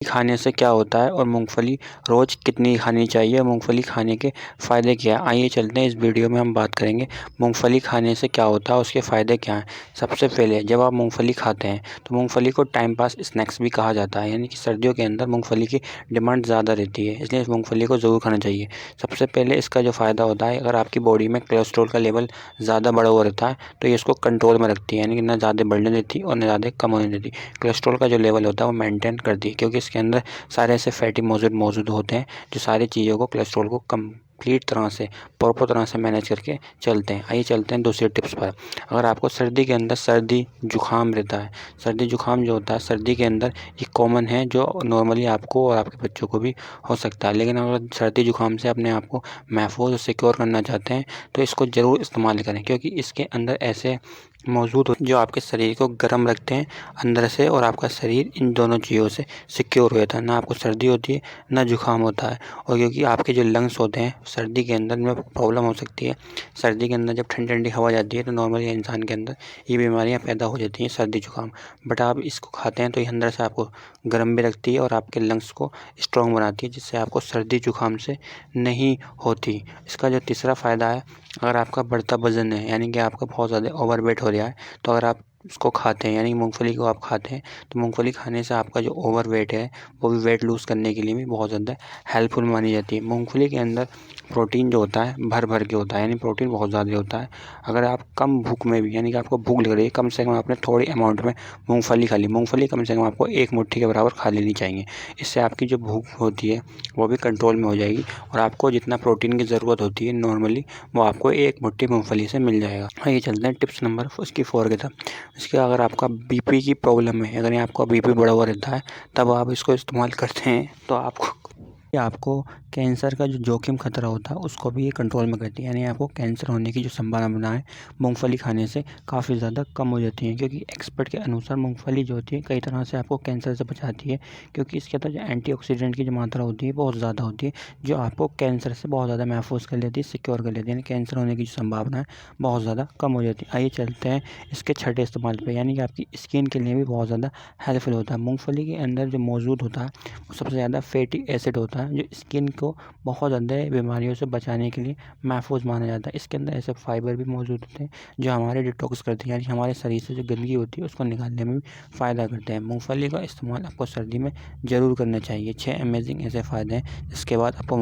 खाने से क्या होता है और मूंगफली रोज़ कितनी खानी चाहिए, मूंगफली खाने के फ़ायदे क्या हैं? आइए चलते हैं, इस वीडियो में हम बात करेंगे मूंगफली खाने से क्या होता है, उसके फ़ायदे क्या हैं। सबसे पहले जब आप मूंगफली खाते हैं तो मूंगफली को टाइम पास स्नैक्स भी कहा जाता है, यानी कि सर्दियों के अंदर मूंगफली की डिमांड ज़्यादा रहती है, इसलिए इस मूंगफली को ज़रूर खाना चाहिए। सबसे पहले इसका जो फ़ायदा होता है, अगर आपकी बॉडी में कोलेस्ट्रॉल का लेवल ज़्यादा बढ़ा हुआ रहता है तो ये इसको कंट्रोल में रखती है, यानी कि ना ज़्यादा बढ़ने देती और ना ज़्यादा कम होने देती। कोलेस्ट्रॉल का जो लेवल होता है वो मेंटेन करती है, क्योंकि इसके अंदर सारे ऐसे फैटी मौजूद होते हैं जो सारी चीज़ों को, कोलेस्ट्रॉल को कंप्लीट तरह से, प्रॉपर तरह से मैनेज करके चलते हैं। आइए चलते हैं दूसरे टिप्स पर। अगर आपको सर्दी के अंदर सर्दी जुकाम रहता है, सर्दी जुकाम जो होता है सर्दी के अंदर ये कॉमन है, जो नॉर्मली आपको और आपके बच्चों को भी हो सकता है। लेकिन अगर सर्दी जुकाम से अपने आप को महफूज और सिक्योर करना चाहते हैं तो इसको ज़रूर इस्तेमाल करें, क्योंकि इसके अंदर ऐसे मौजूद हो जो आपके शरीर को गर्म रखते हैं अंदर से, और आपका शरीर इन दोनों चीज़ों से सिक्योर हो जाता है। ना आपको सर्दी होती है ना जुकाम होता है। और क्योंकि आपके जो लंग्स होते हैं सर्दी के अंदर में प्रॉब्लम हो सकती है, सर्दी के अंदर जब ठंडी ठंडी हवा जाती है तो नॉर्मली इंसान के अंदर ये बीमारियां पैदा हो जाती हैं, सर्दी जुकाम। बट आप इसको खाते हैं तो ये अंदर से आपको गर्म भी रखती है और आपके लंग्स को स्ट्रॉन्ग बनाती है, जिससे आपको सर्दी जुकाम से नहीं होती। इसका जो तीसरा फ़ायदा है, अगर आपका बढ़ता वज़न है, यानी कि आपका बहुत ज़्यादा ओवरवेट हो रहा है, तो अगर आप इसको खाते हैं, यानी मूंगफली को आप खाते हैं, तो मूंगफली खाने से आपका जो ओवरवेट है वो भी वेट लूज़ करने के लिए भी बहुत ज़्यादा हेल्पफुल मानी जाती है। मूंगफली के अंदर प्रोटीन जो होता है भर भर के होता है, यानी प्रोटीन बहुत ज़्यादा होता है। अगर आप कम भूख में भी, यानी कि आपको भूख लग रही है, कम से कम आपने थोड़ी अमाउंट में मूंगफली खा ली, मूंगफली कम से कम आपको एक मुट्ठी के बराबर खा लेनी चाहिए। इससे आपकी जो भूख होती है वो भी कंट्रोल में हो जाएगी और आपको जितना प्रोटीन की ज़रूरत होती है नॉर्मली, वो आपको एक मुट्ठी मूंगफली से मिल जाएगा। आइए चलते हैं टिप्स नंबर उसकी 4 की तरफ। इसके अगर आपका बीपी की प्रॉब्लम है, अगर आपका बीपी बढ़ा हुआ रहता है, तब आप इसको इस्तेमाल करते हैं तो आपको कैंसर का जो जोखिम खतरा होता है उसको भी ये कंट्रोल में करती है, यानी आपको कैंसर होने की जो संभावना है मूंगफली खाने से काफ़ी ज़्यादा कम हो जाती है। क्योंकि एक्सपर्ट के अनुसार मूंगफली जो होती है कई तरह से आपको कैंसर से बचाती है, क्योंकि इसके अंदर जो एंटीऑक्सीडेंट की जो मात्रा होती है बहुत ज़्यादा होती है, जो आपको कैंसर से बहुत ज़्यादा महफूज कर लेती है, सिक्योर कर लेती है, यानी कैंसर होने की जो संभावना है बहुत ज़्यादा कम हो जाती है। आइए चलते हैं इसके छठे इस्तेमाल पे, यानी कि आपकी स्किन के लिए भी बहुत ज़्यादा हेल्पफुल होता है। मूंगफली के अंदर जो मौजूद होता है वो सबसे ज़्यादा फैटी एसिड होता है, जो स्किन को बहुत ज़्यादा बीमारियों से बचाने के लिए महफूज माना जाता है। इसके अंदर ऐसे फाइबर भी मौजूद होते हैं जो हमारे डिटॉक्स करते हैं, यानी हमारे शरीर से जो गंदगी होती है उसको निकालने में भी फ़ायदा करते हैं। मूंगफली का इस्तेमाल आपको सर्दी में ज़रूर करना चाहिए। 6 अमेजिंग ऐसे फ़ायदे हैं जिसके बाद आपको